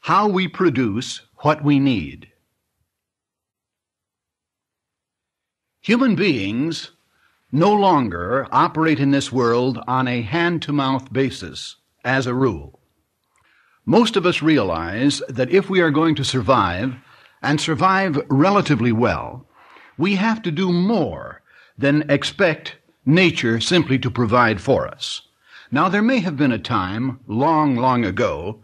how we produce what we need. Human beings no longer operate in this world on a hand-to-mouth basis, as a rule. Most of us realize that if we are going to survive, and survive relatively well, we have to do more than expect nature simply to provide for us. Now, there may have been a time, long, long ago,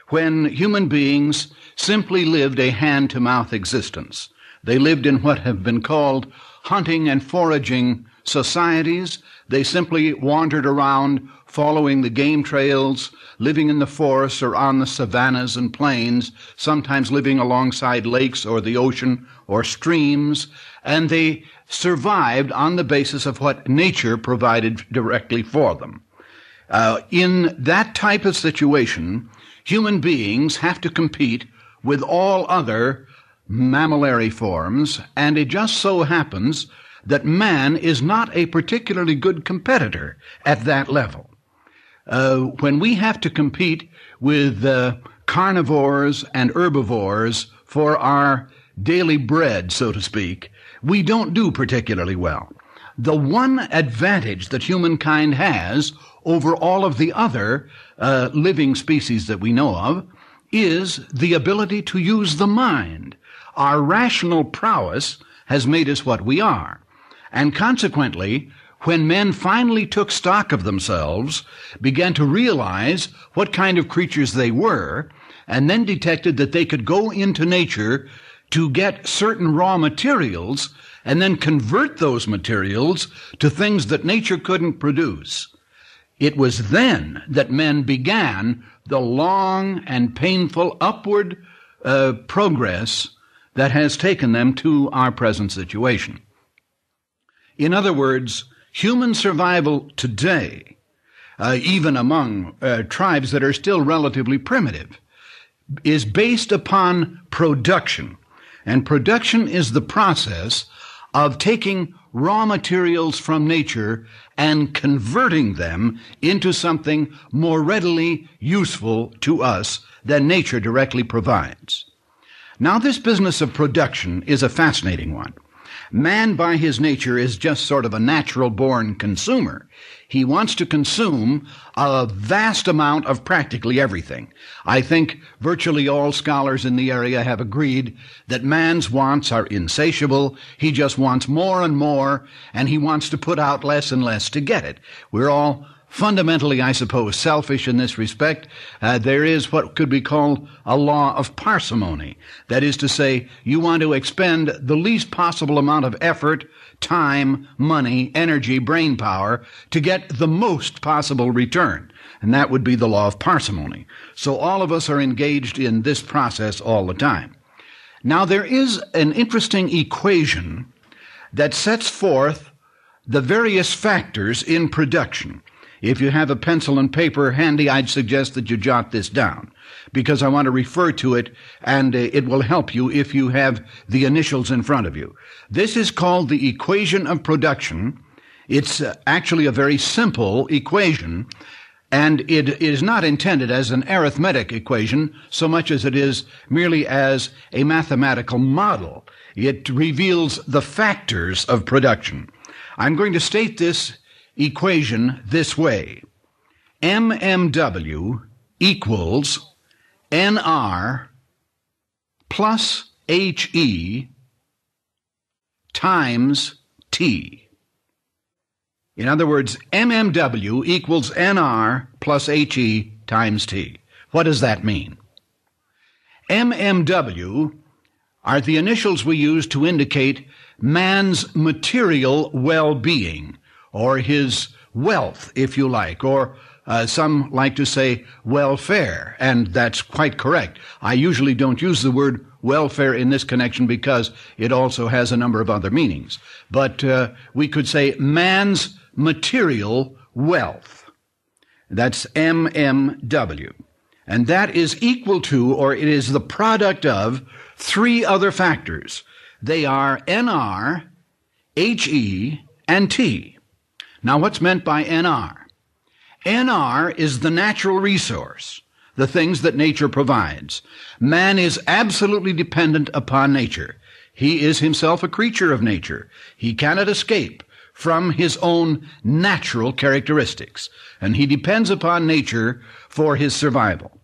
when human beings simply lived a hand-to-mouth existence. They lived in what have been called hunting and foraging societies. They simply wandered around following the game trails, living in the forests or on the savannas and plains, sometimes living alongside lakes or the ocean or streams, and they survived on the basis of what nature provided directly for them. In that type of situation, human beings have to compete with all other mammillary forms, and it just so happens that man is not a particularly good competitor at that level. When we have to compete with carnivores and herbivores for our daily bread, so to speak, we don't do particularly well. The one advantage that humankind has over all of the other living species that we know of is the ability to use the mind. Our rational prowess has made us what we are. And consequently, when men finally took stock of themselves, began to realize what kind of creatures they were, and then detected that they could go into nature to get certain raw materials and then convert those materials to things that nature couldn't produce, it was then that men began the long and painful upward progress that has taken them to our present situation. In other words, human survival today, even among tribes that are still relatively primitive, is based upon production. And production is the process of taking raw materials from nature and converting them into something more readily useful to us than nature directly provides. Now, this business of production is a fascinating one. Man, by his nature, is just sort of a natural-born consumer. He wants to consume a vast amount of practically everything. I think virtually all scholars in the area have agreed that man's wants are insatiable. He just wants more and more, and he wants to put out less and less to get it. We're all fundamentally, I suppose, selfish in this respect. There is what could be called a law of parsimony. That is to say, you want to expend the least possible amount of effort, time, money, energy, brain power to get the most possible return. And that would be the law of parsimony. So all of us are engaged in this process all the time. Now, there is an interesting equation that sets forth the various factors in production. If you have a pencil and paper handy, I'd suggest that you jot this down, because I want to refer to it, and it will help you if you have the initials in front of you. This is called the equation of production. It's actually a very simple equation, and it is not intended as an arithmetic equation so much as it is merely as a mathematical model. It reveals the factors of production. I'm going to state this equation this way. MMW equals NR plus HE times T. In other words, MMW equals NR plus HE times T. What does that mean? MMW are the initials we use to indicate man's material well-being, or his wealth, if you like, or some like to say welfare, and that's quite correct. I usually don't use the word welfare in this connection because it also has a number of other meanings. But we could say man's material wealth. That's MMW. And that is equal to, or it is the product of, three other factors. They are NR, HE, and T. Now, what's meant by NR? NR is the natural resource. the things that nature provides. Man is absolutely dependent upon nature. He is himself a creature of nature. He cannot escape from his own natural characteristics, and he depends upon nature for his survival.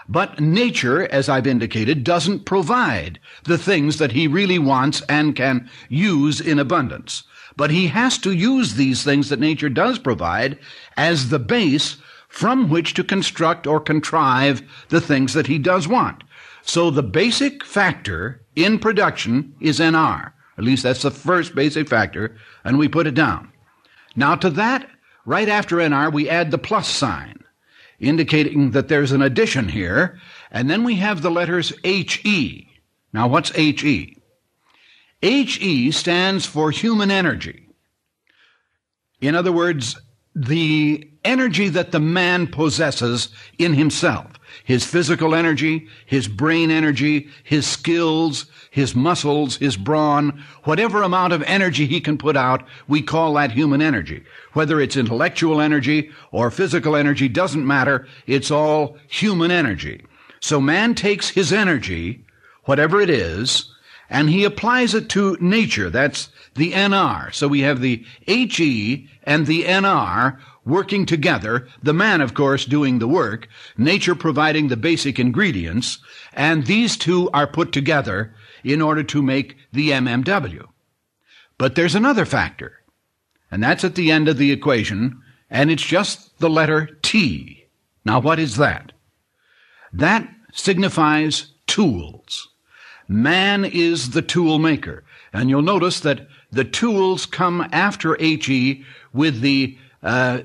But nature, as I've indicated, doesn't provide the things that he really wants and can use in abundance. But he has to use these things that nature does provide as the base from which to construct or contrive the things that he does want. So the basic factor in production is NR. At least that's the first basic factor, and we put it down. Now to that, right after NR, we add the plus sign, indicating that there's an addition here, and then we have the letters HE. Now what's HE? HE stands for human energy. In other words, the energy that the man possesses in himself. His physical energy, his brain energy, his skills, his muscles, his brawn, whatever amount of energy he can put out, we call that human energy. Whether it's intellectual energy or physical energy, doesn't matter. It's all human energy. So man takes his energy, whatever it is, and he applies it to nature. That's the NR. So we have the HE and the NR working together, the man, of course, doing the work, nature providing the basic ingredients, and these two are put together in order to make the MMW. But there's another factor, and that's at the end of the equation, and it's just the letter T. Now, what is that? That signifies tools. Man is the tool maker, and you'll notice that the tools come after HE with the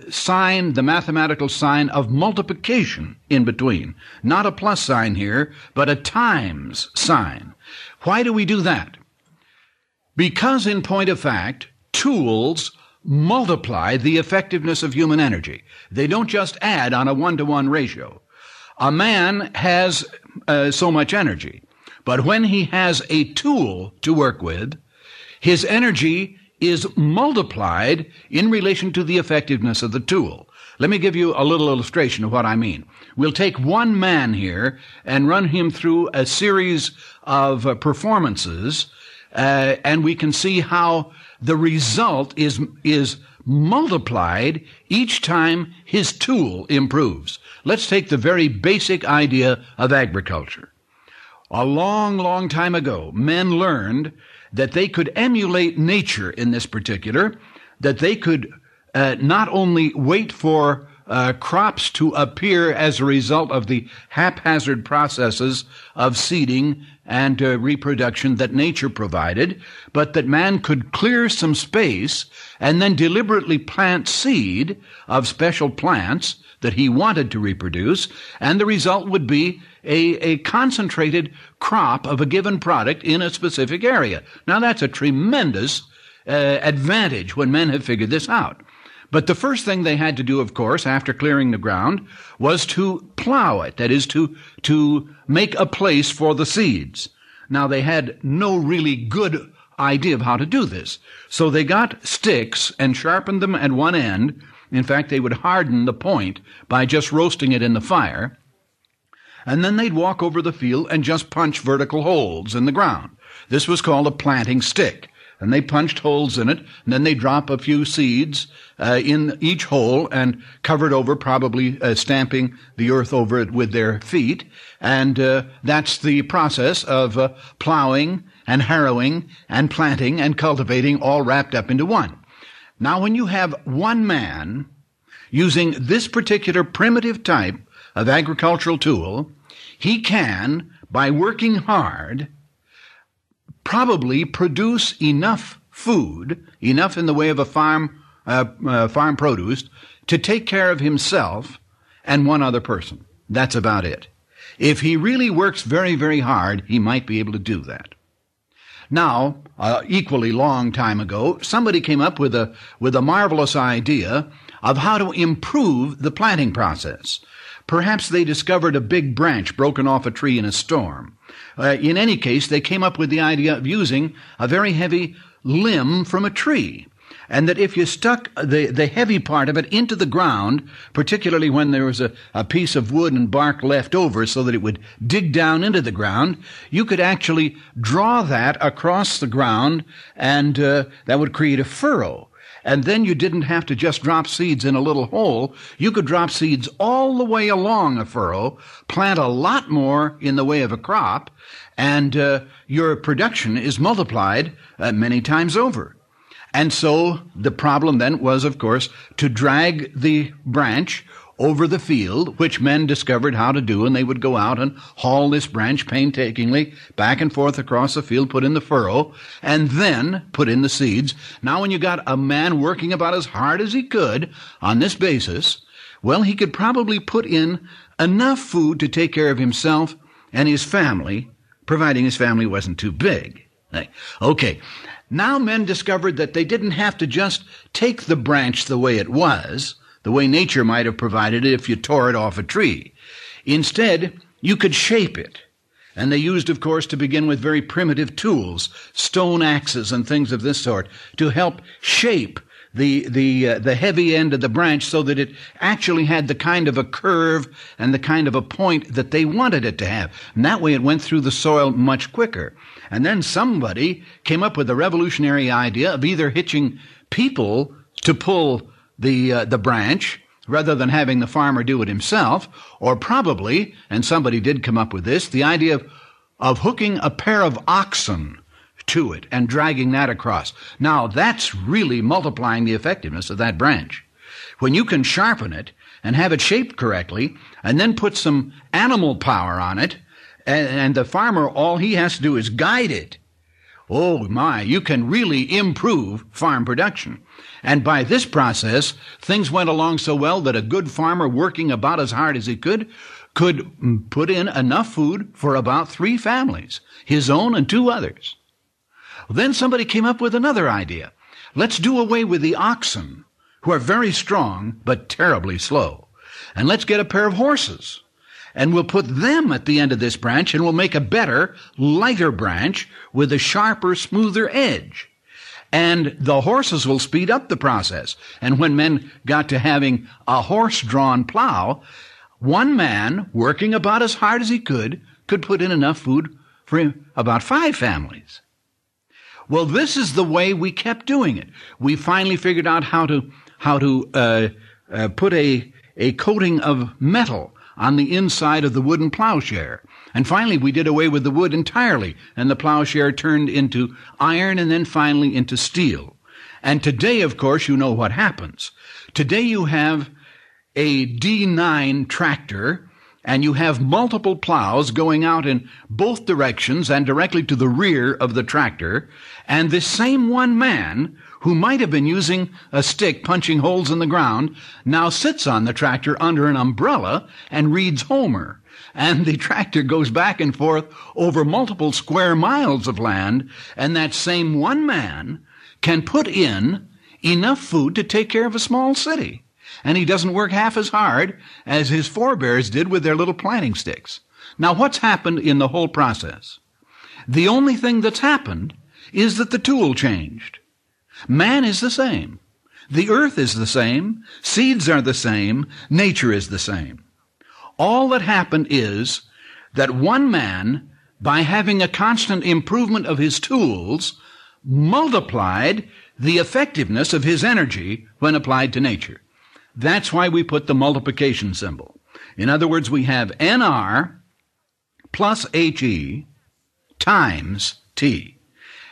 sign, the mathematical sign of multiplication in between. Not a plus sign here, but a times sign. Why do we do that? Because in point of fact, tools multiply the effectiveness of human energy. They don't just add on a 1-to-1 ratio. A man has so much energy, but when he has a tool to work with, his energy is multiplied in relation to the effectiveness of the tool. Let me give you a little illustration of what I mean. We'll take one man here and run him through a series of performances, and we can see how the result is multiplied each time his tool improves. Let's take the very basic idea of agriculture. A long, long time ago, men learned that they could emulate nature in this particular, that they could not only wait for crops to appear as a result of the haphazard processes of seeding and reproduction that nature provided, but that man could clear some space and then deliberately plant seed of special plants that he wanted to reproduce, and the result would be a concentrated crop of a given product in a specific area. Now that's a tremendous advantage when men have figured this out. But the first thing they had to do, of course, after clearing the ground, was to plow it, that is, to make a place for the seeds. Now they had no really good idea of how to do this. So they got sticks and sharpened them at one end. In fact, they would harden the point by just roasting it in the fire. And then they'd walk over the field and just punch vertical holes in the ground. This was called a planting stick. And they punched holes in it, and then they drop a few seeds in each hole and covered over, probably stamping the earth over it with their feet. And that's the process of plowing and harrowing and planting and cultivating all wrapped up into one. Now, when you have one man using this particular primitive type of agricultural tool, he can, by working hard, probably produce enough food, enough in the way of a farm produce, to take care of himself and one other person. That's about it. If he really works very, very hard, he might be able to do that. Now, equally long time ago, somebody came up with a marvelous idea of how to improve the planting process. Perhaps they discovered a big branch broken off a tree in a storm. In any case, they came up with the idea of using a very heavy limb from a tree. and that if you stuck the heavy part of it into the ground, particularly when there was a piece of wood and bark left over so that it would dig down into the ground, you could actually draw that across the ground, and that would create a furrow. And then you didn't have to just drop seeds in a little hole. You could drop seeds all the way along a furrow, plant a lot more in the way of a crop, and your production is multiplied many times over. And so the problem then was, of course, to drag the branch over the field, which men discovered how to do, and they would go out and haul this branch painstakingly back and forth across the field, put in the furrow, and then put in the seeds. Now when you got a man working about as hard as he could on this basis, well, he could probably put in enough food to take care of himself and his family, providing his family wasn't too big. Okay, now men discovered that they didn't have to just take the branch the way it was, the way nature might have provided it if you tore it off a tree. Instead, you could shape it. And they used, of course, to begin with very primitive tools, stone axes and things of this sort, to help shape the heavy end of the branch so that it actually had the kind of a curve and the kind of a point that they wanted it to have. And that way it went through the soil much quicker. And then somebody came up with a revolutionary idea of either hitching people to pull the branch rather than having the farmer do it himself, or probably, and somebody did come up with this, the idea of hooking a pair of oxen to it and dragging that across. Now, that's really multiplying the effectiveness of that branch. When you can sharpen it and have it shaped correctly, and then put some animal power on it, and the farmer, all he has to do is guide it. Oh my, you can really improve farm production. And by this process, things went along so well that a good farmer working about as hard as he could put in enough food for about 3 families, his own and 2 others. Then somebody came up with another idea. Let's do away with the oxen, who are very strong but terribly slow. And let's get a pair of horses. And we'll put them at the end of this branch, and we'll make a better, lighter branch with a sharper, smoother edge. And the horses will speed up the process. And when men got to having a horse-drawn plow, one man, working about as hard as he could put in enough food for about 5 families. Well, this is the way we kept doing it. We finally figured out how to put a coating of metal on the inside of the wooden plowshare. And finally, we did away with the wood entirely, and the plowshare turned into iron and then finally into steel. And today, of course, you know what happens. Today you have a D9 tractor, and you have multiple plows going out in both directions and directly to the rear of the tractor, and this same one man, who might have been using a stick punching holes in the ground, now sits on the tractor under an umbrella and reads Homer. And the tractor goes back and forth over multiple square miles of land, and that same one man can put in enough food to take care of a small city. And he doesn't work half as hard as his forebears did with their little planting sticks. Now, what's happened in the whole process? The only thing that's happened is that the tool changed. Man is the same. The earth is the same. Seeds are the same. Nature is the same. All that happened is that one man, by having a constant improvement of his tools, multiplied the effectiveness of his energy when applied to nature. That's why we put the multiplication symbol. In other words, we have NR plus HE times T.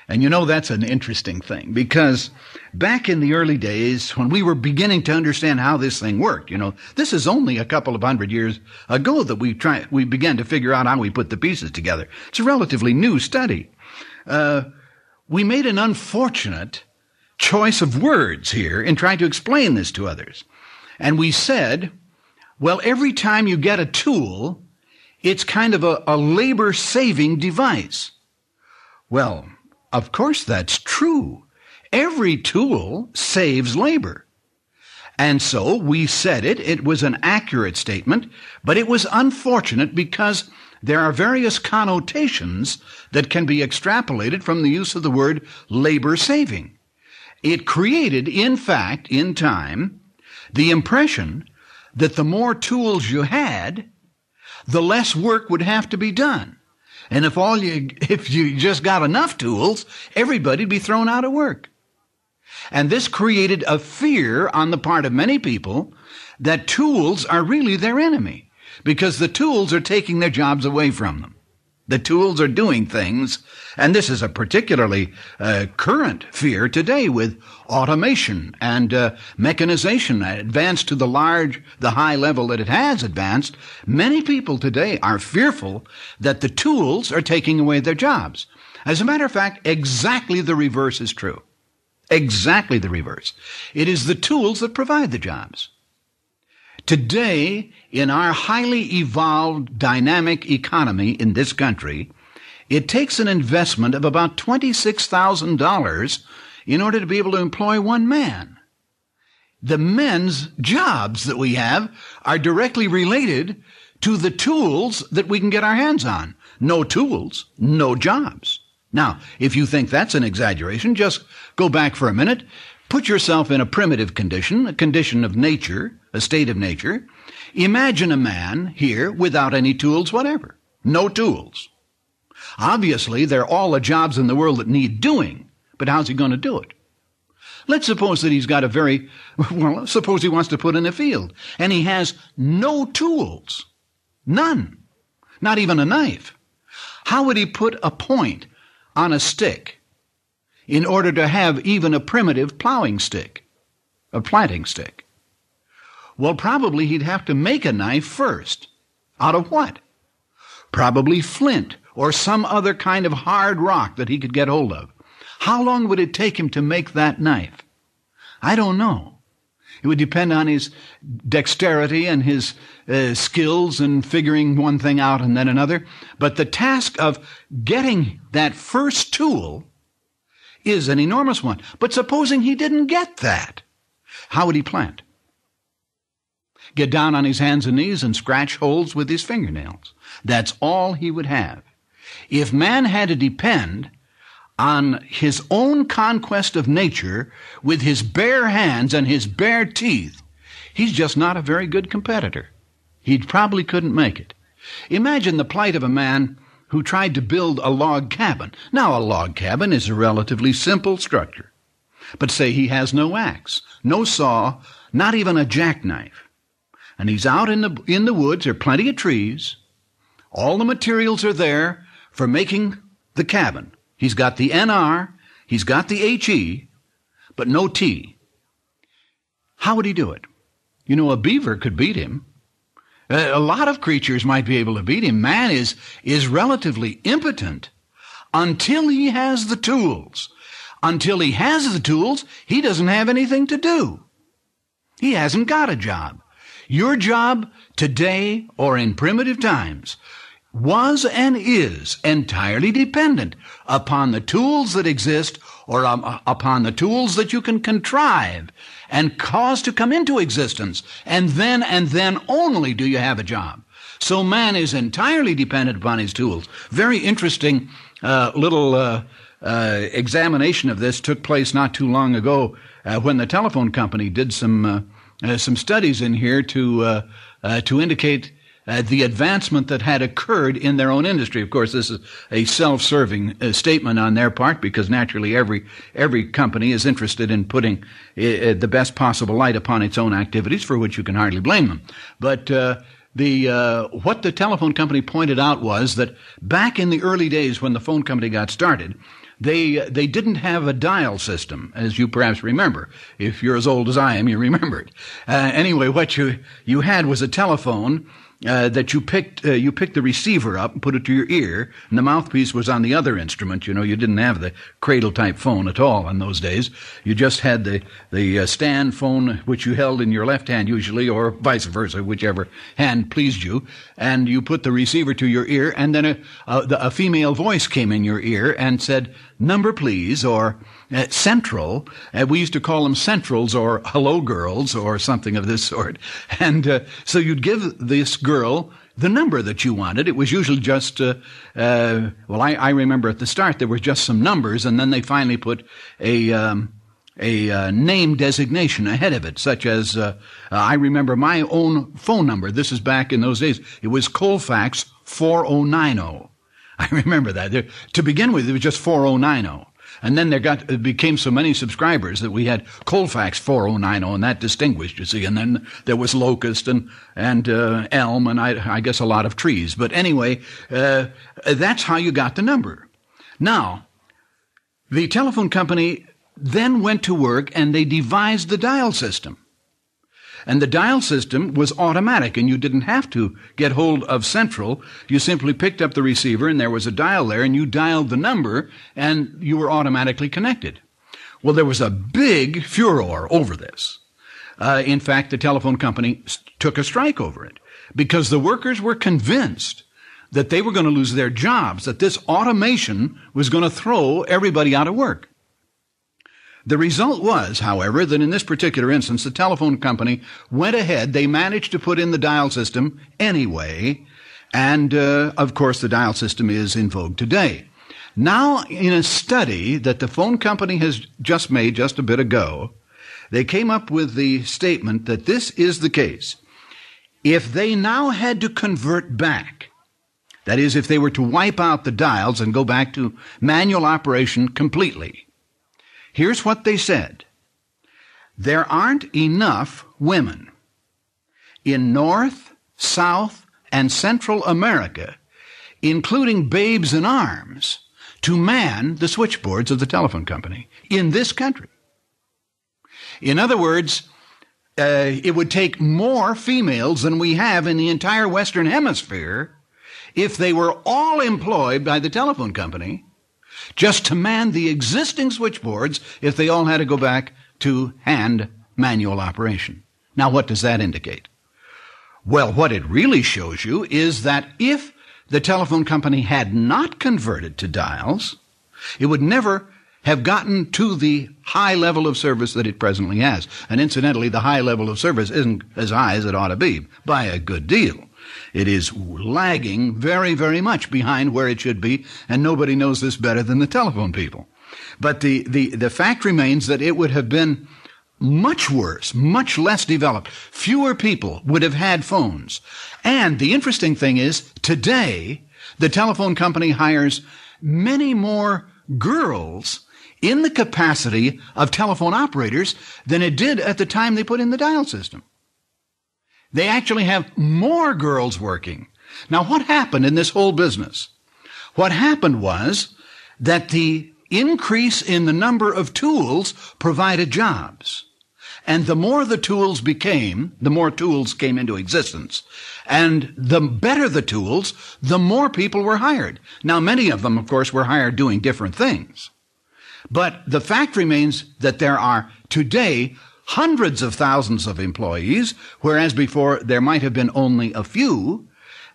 And you know that's an interesting thing, because back in the early days when we were beginning to understand how this thing worked, this is only a couple of 100 years ago that we began to figure out how we put the pieces together. It's a relatively new study. We made an unfortunate choice of words here in trying to explain this to others. And we said, well, every time you get a tool, it's kind of a labor-saving device. Well, of course that's true. Every tool saves labor. And so we said it was an accurate statement, but it was unfortunate because there are various connotations that can be extrapolated from the use of the word labor-saving. it created, in fact, in time, the impression that the more tools you had, the less work would have to be done. And if you just got enough tools, everybody'd be thrown out of work. And this created a fear on the part of many people that tools are really their enemy, because the tools are taking their jobs away from them. The tools are doing things, and this is a particularly current fear today with automation and mechanization advanced to the high level that it has advanced. Many people today are fearful that the tools are taking away their jobs. As a matter of fact, exactly the reverse is true. Exactly the reverse. It is the tools that provide the jobs. Today, in our highly evolved, dynamic economy in this country, it takes an investment of about $26,000 in order to be able to employ one man. The men's jobs that we have are directly related to the tools that we can get our hands on. No tools, no jobs. Now, if you think that's an exaggeration, just go back for a minute. Put yourself in a primitive condition, a condition of nature, a state of nature. Imagine a man here without any tools whatever. No tools. Obviously, there are all the jobs in the world that need doing, but how's he going to do it? Let's suppose that he's got suppose he wants to put in a field, and he has no tools. None. Not even a knife. How would he put a point on a stick in order to have even a primitive plowing stick, a planting stick? Well, probably he'd have to make a knife first. Out of what? Probably flint or some other kind of hard rock that he could get hold of. How long would it take him to make that knife? I don't know. It would depend on his dexterity and his skills in figuring one thing out and then another. But the task of getting that first tool is an enormous one. But supposing he didn't get that, how would he plant? Get down on his hands and knees and scratch holes with his fingernails. That's all he would have. If man had to depend on his own conquest of nature with his bare hands and his bare teeth, he's just not a very good competitor. He probably couldn't make it. Imagine the plight of a man who tried to build a log cabin. Now, a log cabin is a relatively simple structure. But say he has no axe, no saw, not even a jackknife. And he's out in the woods, there are plenty of trees. All the materials are there for making the cabin. He's got the NR, he's got the HE, but no T. How would he do it? You know, a beaver could beat him. A lot of creatures might be able to beat him. Man is relatively impotent until he has the tools. Until he has the tools, he doesn't have anything to do. He hasn't got a job. Your job today or in primitive times was and is entirely dependent upon the tools that exist or upon the tools that you can contrive and cause to come into existence. And then only do you have a job. So man is entirely dependent upon his tools. Very interesting little examination of this took place not too long ago when the telephone company did some studies in here to indicate the advancement that had occurred in their own industry. Of course, this is a self-serving statement on their part, because naturally every company is interested in putting the best possible light upon its own activities, for which you can hardly blame them. But what the telephone company pointed out was that back in the early days when the phone company got started, they didn't have a dial system, as you perhaps remember. If you're as old as I am, you remember it. Anyway, what you had was a telephone that you picked the receiver up and put it to your ear, and the mouthpiece was on the other instrument. You know, you didn't have the cradle-type phone at all in those days. You just had the stand phone, which you held in your left hand usually, or vice versa, whichever hand pleased you, and you put the receiver to your ear, and then a female voice came in your ear and said, "Number, please," or central. We used to call them centrals or hello girls or something of this sort. And so you'd give this girl the number that you wanted. It was usually just, I remember at the start there were just some numbers, and then they finally put a name designation ahead of it, such as I remember my own phone number. This is back in those days. It was Colfax 4090. I remember that. To begin with, it was just 4090. And then it became so many subscribers that we had Colfax 4090, and that distinguished, you see. And then there was Locust and Elm, and I guess a lot of trees. But anyway, that's how you got the number. Now, the telephone company then went to work and they devised the dial system. And the dial system was automatic, and you didn't have to get hold of Central. You simply picked up the receiver, and there was a dial there, and you dialed the number, and you were automatically connected. Well, there was a big furor over this. In fact, the telephone company took a strike over it, because the workers were convinced that they were going to lose their jobs, that this automation was going to throw everybody out of work. The result was, however, that in this particular instance, the telephone company went ahead. They managed to put in the dial system anyway, and of course the dial system is in vogue today. Now, in a study that the phone company has just made just a bit ago, they came up with the statement that this is the case. If they now had to convert back, that is, if they were to wipe out the dials and go back to manual operation completely, here's what they said. There aren't enough women in North, South, and Central America, including babes in arms, to man the switchboards of the telephone company in this country. In other words, it would take more females than we have in the entire Western Hemisphere if they were all employed by the telephone company just to man the existing switchboards if they all had to go back to hand manual operation. Now, what does that indicate? Well, what it really shows you is that if the telephone company had not converted to dials, it would never have gotten to the high level of service that it presently has. And incidentally, the high level of service isn't as high as it ought to be, by a good deal. It is lagging very, very much behind where it should be, and nobody knows this better than the telephone people. But the fact remains that it would have been much worse, much less developed. Fewer people would have had phones. And the interesting thing is, today, the telephone company hires many more girls in the capacity of telephone operators than it did at the time they put in the dial system. They actually have more girls working. Now, what happened in this whole business? What happened was that the increase in the number of tools provided jobs. And the more the tools became, the more tools came into existence. And the better the tools, the more people were hired. Now, many of them, of course, were hired doing different things. But the fact remains that there are today hundreds of thousands of employees, whereas before there might have been only a few.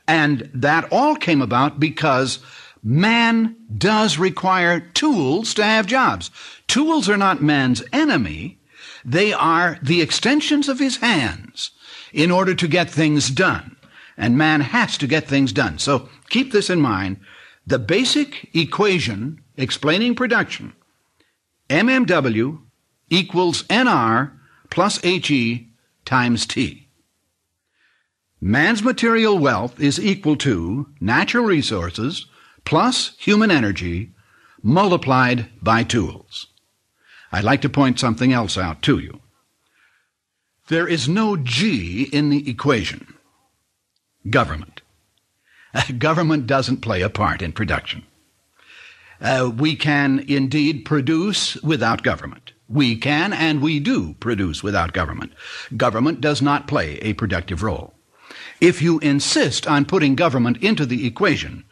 And that all came about because man does require tools to have jobs. Tools are not man's enemy. They are the extensions of his hands in order to get things done. And man has to get things done. So keep this in mind. The basic equation explaining production, MMW equals NR plus HE times T. Man's material wealth is equal to natural resources plus human energy multiplied by tools. I'd like to point something else out to you. There is no G in the equation. Government. Government doesn't play a part in production. We can indeed produce without government. We can and we do produce without government. Government does not play a productive role. If you insist on putting government into the equation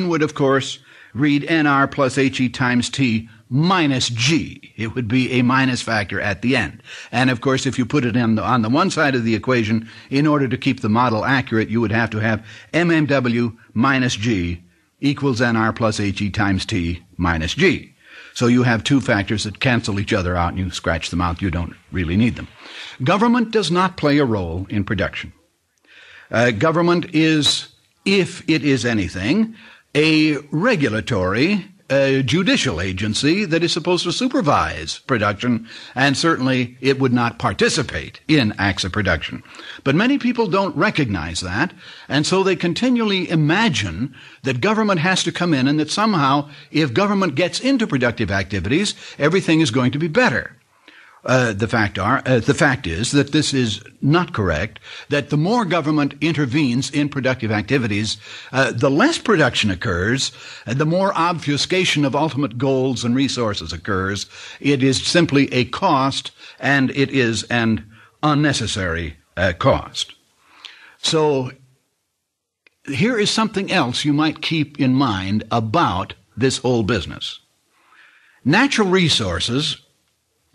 would, of course, read NR plus HE times T minus G. It would be a minus factor at the end. And, of course, if you put it on the one side of the equation, in order to keep the model accurate, you would have to have MMW minus G equals NR plus HE times T minus G. So you have two factors that cancel each other out, and you scratch them out. You don't really need them. Government does not play a role in production. Government is, if it is anything, a regulatory a judicial agency that is supposed to supervise production, and certainly it would not participate in acts of production. But many people don't recognize that, and so they continually imagine that government has to come in and that somehow, if government gets into productive activities, everything is going to be better. The fact is that this is not correct, that the more government intervenes in productive activities, the less production occurs, the more obfuscation of ultimate goals and resources occurs. It is simply a cost, and it is an unnecessary cost. So here is something else you might keep in mind about this whole business. Natural resources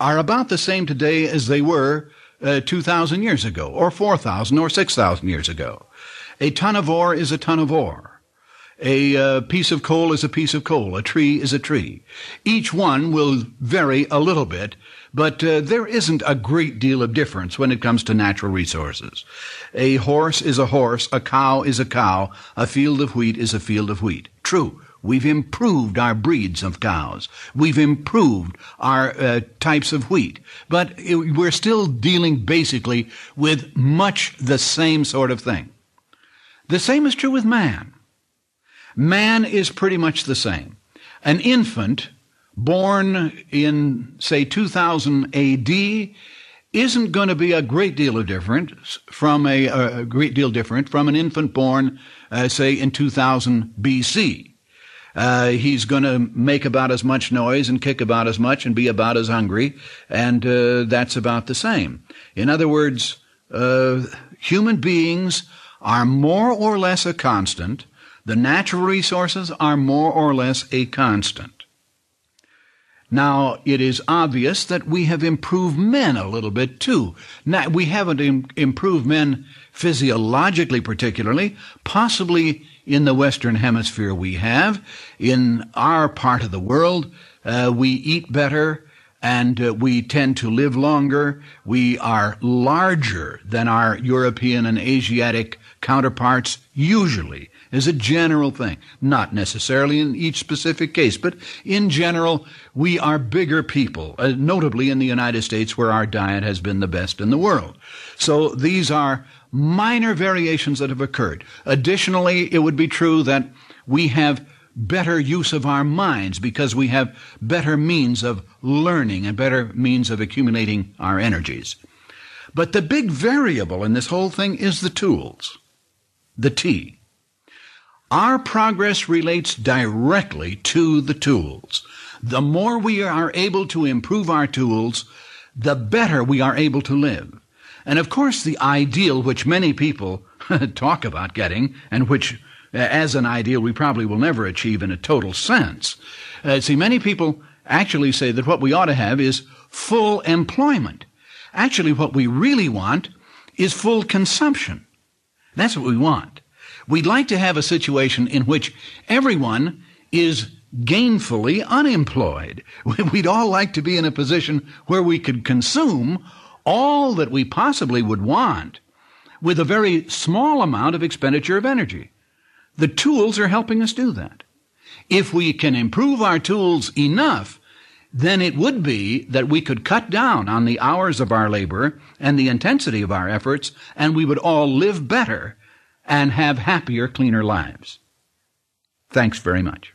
are about the same today as they were 2,000 years ago, or 4,000 or 6,000 years ago. A ton of ore is a ton of ore. A piece of coal is a piece of coal. A tree is a tree. Each one will vary a little bit, but there isn't a great deal of difference when it comes to natural resources. A horse is a horse. A cow is a cow. A field of wheat is a field of wheat. True. We've improved our breeds of cows. We've improved our types of wheat. But we're still dealing basically with much the same sort of thing. The same is true with man. Man is pretty much the same. An infant born in, say, 2000 A.D. isn't going to be a great deal different from an infant born, say, in 2000 B.C. He's going to make about as much noise and kick about as much and be about as hungry, and that's about the same. In other words, human beings are more or less a constant. The natural resources are more or less a constant. Now, it is obvious that we have improved men a little bit, too. Now, we haven't improved men physiologically particularly. Possibly in the Western Hemisphere we have. In our part of the world, we eat better and we tend to live longer. We are larger than our European and Asiatic counterparts usually, as a general thing. Not necessarily in each specific case, but in general, we are bigger people, notably in the United States, where our diet has been the best in the world. So these are minor variations that have occurred. Additionally, it would be true that we have better use of our minds because we have better means of learning and better means of accumulating our energies. But the big variable in this whole thing is the tools, the T. Our progress relates directly to the tools. The more we are able to improve our tools, the better we are able to live. And of course, the ideal which many people talk about getting, and which, as an ideal, we probably will never achieve in a total sense. Many people actually say that what we ought to have is full employment. Actually, what we really want is full consumption. That's what we want. We'd like to have a situation in which everyone is gainfully unemployed. We'd all like to be in a position where we could consume all that we possibly would want with a very small amount of expenditure of energy. The tools are helping us do that. If we can improve our tools enough, then it would be that we could cut down on the hours of our labor and the intensity of our efforts, and we would all live better and have happier, cleaner lives. Thanks very much.